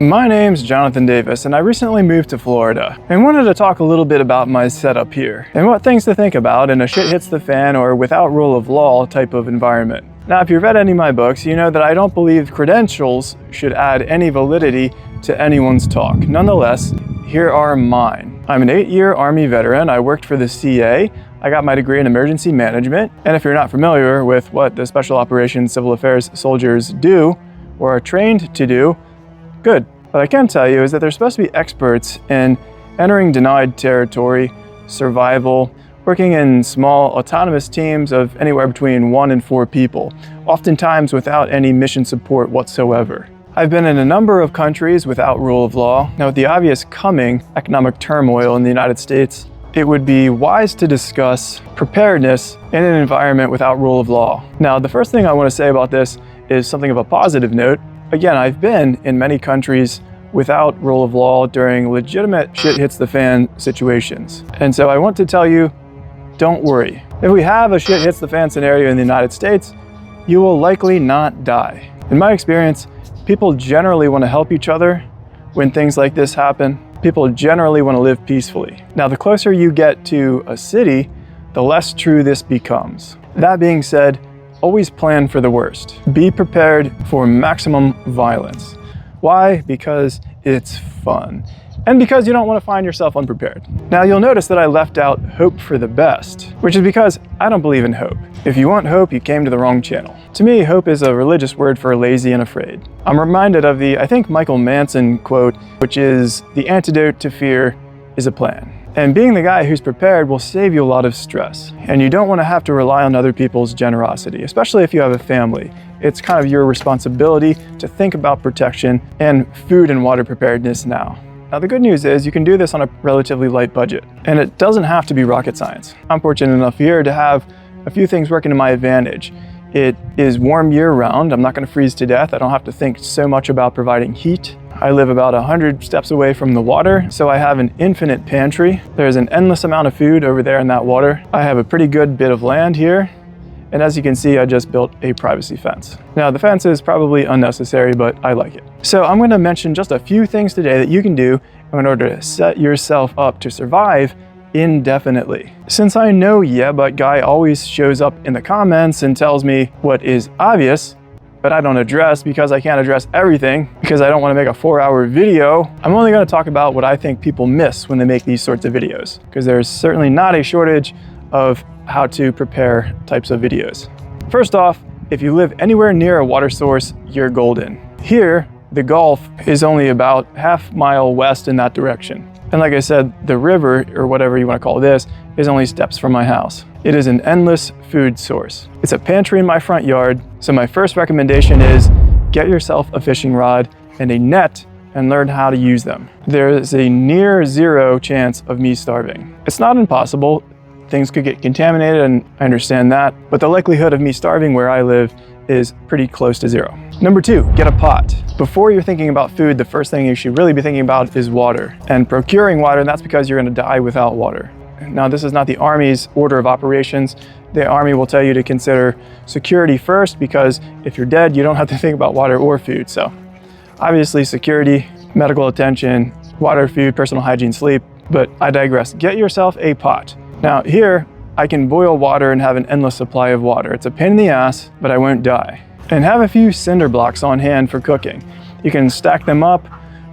My name's Jonathan Davis, and I recently moved to Florida and wanted to talk a little bit about my setup here and what things to think about in a shit hits the fan or without rule of law type of environment. Now, if you've read any of my books, you know that I don't believe credentials should add any validity to anyone's talk. Nonetheless, here are mine. I'm an 8-year Army veteran. I worked for the CA. I got my degree in emergency management. And if you're not familiar with what the Special Operations Civil Affairs soldiers do or are trained to do, good. What I can tell you is that they're supposed to be experts in entering denied territory, survival, working in small autonomous teams of anywhere between 1 and 4 people, oftentimes without any mission support whatsoever. I've been in a number of countries without rule of law. Now, with the obvious coming economic turmoil in the United States, it would be wise to discuss preparedness in an environment without rule of law. Now, the first thing I want to say about this is something of a positive note. Again, I've been in many countries without rule of law during legitimate shit hits the fan situations. And so I want to tell you, don't worry. If we have a shit hits the fan scenario in the United States, you will likely not die. In my experience, people generally want to help each other when things like this happen. People generally want to live peacefully. Now, the closer you get to a city, the less true this becomes. That being said, always plan for the worst. Be prepared for maximum violence. Why? Because it's fun. And because you don't want to find yourself unprepared. Now, you'll notice that I left out hope for the best, which is because I don't believe in hope. If you want hope, you came to the wrong channel. To me, hope is a religious word for lazy and afraid. I'm reminded of the, I think, Michael Manson quote, which is, "The antidote to fear is a plan." And being the guy who's prepared will save you a lot of stress. And you don't want to have to rely on other people's generosity, especially if you have a family. It's kind of your responsibility to think about protection and food and water preparedness now. Now, the good news is you can do this on a relatively light budget, and it doesn't have to be rocket science. I'm fortunate enough here to have a few things working to my advantage. It is warm year-round. I'm not going to freeze to death. I don't have to think so much about providing heat. I live about 100 steps away from the water, so I have an infinite pantry. There's an endless amount of food over there in that water. I have a pretty good bit of land here, and as you can see, I just built a privacy fence. Now, the fence is probably unnecessary, but I like it. So I'm going to mention just a few things today that you can do in order to set yourself up to survive indefinitely. Since I know yeah but guy always shows up in the comments and tells me what is obvious, but I don't address because I can't address everything because I don't want to make a 4-hour video, I'm only going to talk about what I think people miss when they make these sorts of videos, because there's certainly not a shortage of how to prepare types of videos. First off, if you live anywhere near a water source, you're golden. Here, the Gulf is only about half mile west in that direction. And like I said, the river, or whatever you want to call this, is only steps from my house. It is an endless food source. It's a pantry in my front yard, so my first recommendation is get yourself a fishing rod and a net and learn how to use them. There is a near zero chance of me starving. It's not impossible. Things could get contaminated, and I understand that, but the likelihood of me starving where I live is pretty close to zero. Number 2, get a pot. Before you're thinking about food, the first thing you should really be thinking about is water and procuring water, and that's because you're going to die without water. Now, this is not the Army's order of operations. The Army will tell you to consider security first, because if you're dead, you don't have to think about water or food. So obviously security, medical attention, water, food, personal hygiene, sleep, but I digress. Get yourself a pot. Now here, I can boil water and have an endless supply of water. It's a pain in the ass, but I won't die. And have a few cinder blocks on hand for cooking. You can stack them up,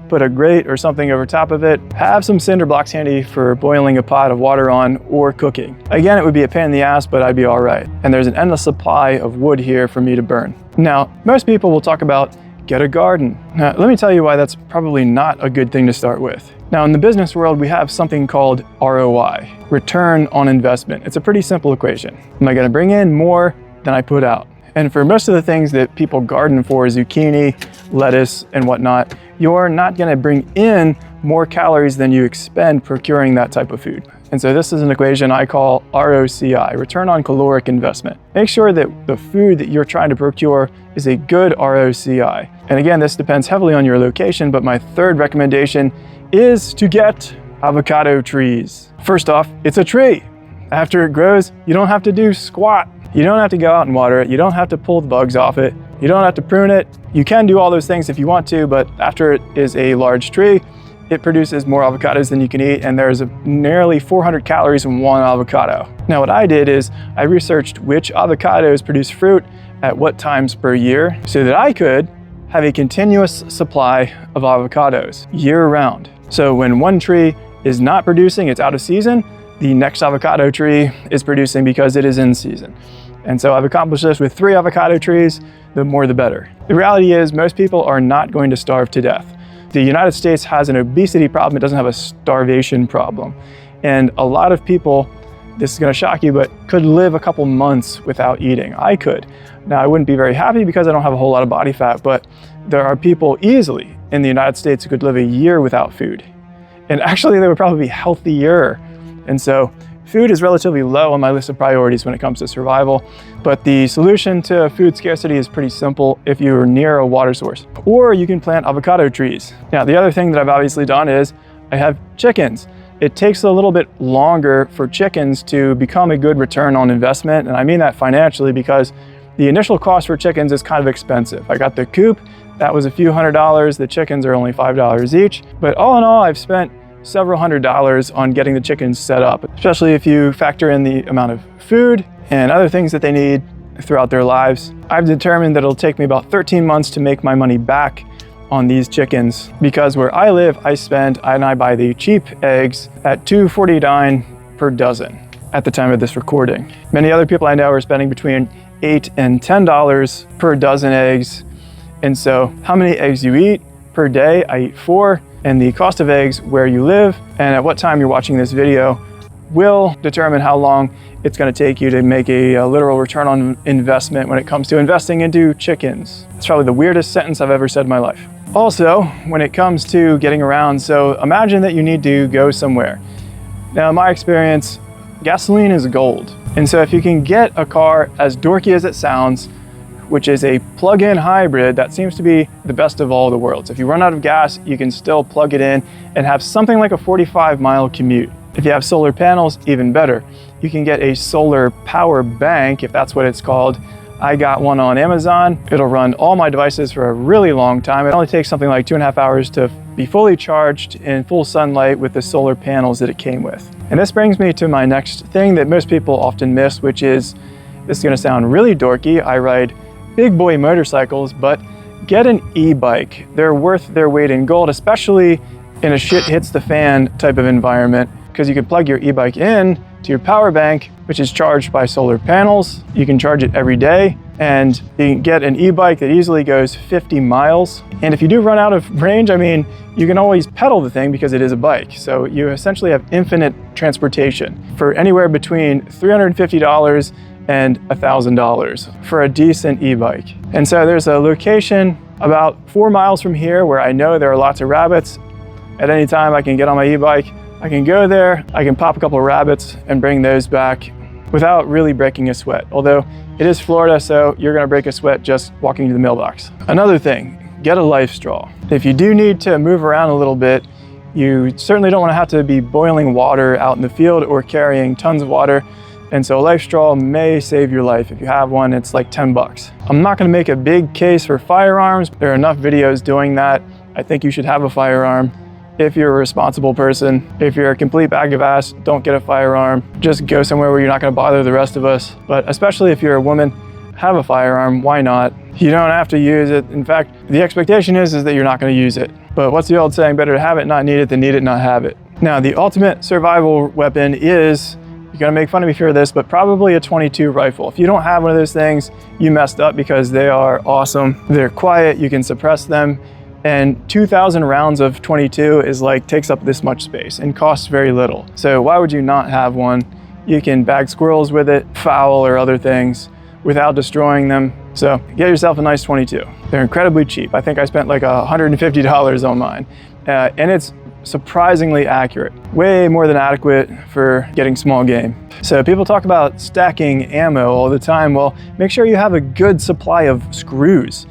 put a grate or something over top of it. Have some cinder blocks handy for boiling a pot of water on or cooking. Again, it would be a pain in the ass, but I'd be all right. And there's an endless supply of wood here for me to burn. Now, most people will talk about get a garden. Now, let me tell you why that's probably not a good thing to start with. Now, in the business world, we have something called ROI, return on investment. It's a pretty simple equation. Am I going to bring in more than I put out? And for most of the things that people garden for, zucchini, lettuce, and whatnot, you're not going to bring in more calories than you expend procuring that type of food. And so this is an equation I call ROCI, return on caloric investment. Make sure that the food that you're trying to procure is a good ROCI. And again, this depends heavily on your location, but my third recommendation is to get avocado trees. First off, it's a tree. After it grows, you don't have to do squat. You don't have to go out and water it. You don't have to pull the bugs off it. You don't have to prune it. You can do all those things if you want to, but after it is a large tree, it produces more avocados than you can eat, and there's nearly 400 calories in one avocado. Now what I did is I researched which avocados produce fruit at what times per year so that I could have a continuous supply of avocados year round. So when one tree is not producing, it's out of season, the next avocado tree is producing because it is in season. And so I've accomplished this with 3 avocado trees, the more the better. The reality is most people are not going to starve to death. The United States has an obesity problem, it doesn't have a starvation problem. And a lot of people, this is gonna shock you, but could live a couple months without eating. I could. Now I wouldn't be very happy because I don't have a whole lot of body fat, but there are people easily in the United States who could live a year without food. And actually they would probably be healthier. And so food is relatively low on my list of priorities when it comes to survival, but the solution to food scarcity is pretty simple if you're near a water source. Or you can plant avocado trees. Now, the other thing that I've obviously done is I have chickens. It takes a little bit longer for chickens to become a good return on investment, and I mean that financially because the initial cost for chickens is kind of expensive. I got the coop, that was a few $100s, the chickens are only $5 each, but all in all, I've spent several $100s on getting the chickens set up, especially if you factor in the amount of food and other things that they need throughout their lives. I've determined that it'll take me about 13 months to make my money back on these chickens because where I live, I buy the cheap eggs at $2.49 per dozen at the time of this recording. Many other people I know are spending between $8 and $10 per dozen eggs. And so how many eggs you eat per day? I eat 4. And the cost of eggs where you live and at what time you're watching this video will determine how long it's going to take you to make a literal return on investment when it comes to investing into chickens. It's probably the weirdest sentence I've ever said in my life. Also, when it comes to getting around, so imagine that you need to go somewhere. Now, in my experience, gasoline is gold. And so if you can get a car, as dorky as it sounds, which is a plug-in hybrid, that seems to be the best of all the worlds. If you run out of gas, you can still plug it in and have something like a 45-mile commute. If you have solar panels, even better. You can get a solar power bank, if that's what it's called. I got one on Amazon. It'll run all my devices for a really long time. It only takes something like 2.5 hours to be fully charged in full sunlight with the solar panels that it came with. And this brings me to my next thing that most people often miss, which is, this is gonna sound really dorky. I ride big boy motorcycles, but get an e-bike. They're worth their weight in gold, especially in a shit hits the fan type of environment, because you can plug your e-bike in to your power bank, which is charged by solar panels. You can charge it every day, and you can get an e-bike that easily goes 50 miles. And if you do run out of range, I mean, you can always pedal the thing because it is a bike. So you essentially have infinite transportation for anywhere between $350 and $1,000 for a decent e-bike. And so there's a location about 4 miles from here where I know there are lots of rabbits. At any time I can get on my e-bike, I can go there, I can pop a couple of rabbits and bring those back without really breaking a sweat. Although it is Florida, so you're gonna break a sweat just walking to the mailbox. Another thing, get a life straw. If you do need to move around a little bit, you certainly don't wanna have to be boiling water out in the field or carrying tons of water. And so a life straw may save your life. If you have one, it's like 10 bucks. I'm not gonna make a big case for firearms. There are enough videos doing that. I think you should have a firearm if you're a responsible person. If you're a complete bag of ass, don't get a firearm. Just go somewhere where you're not gonna bother the rest of us. But especially if you're a woman, have a firearm, why not? You don't have to use it. In fact, the expectation is that you're not gonna use it. But what's the old saying? Better to have it, not need it, than need it, not have it. Now, the ultimate survival weapon is, you're gonna make fun of me for this, but probably a .22 rifle. If you don't have one of those things, you messed up because they are awesome. They're quiet, you can suppress them, and 2,000 rounds of .22 is like, takes up this much space and costs very little. So why would you not have one? You can bag squirrels with it, fowl or other things, without destroying them. So get yourself a nice .22. They're incredibly cheap. I think I spent like $150 on mine. And it's surprisingly accurate, way more than adequate for getting small game. So people talk about stacking ammo all the time. Well, make sure you have a good supply of screws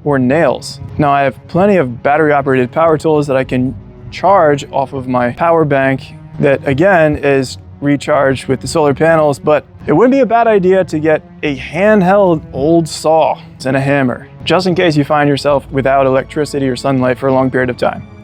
or nails. Now I have plenty of battery operated power tools that I can charge off of my power bank that again is recharge with the solar panels, but it wouldn't be a bad idea to get a handheld old saw and a hammer, just in case you find yourself without electricity or sunlight for a long period of time.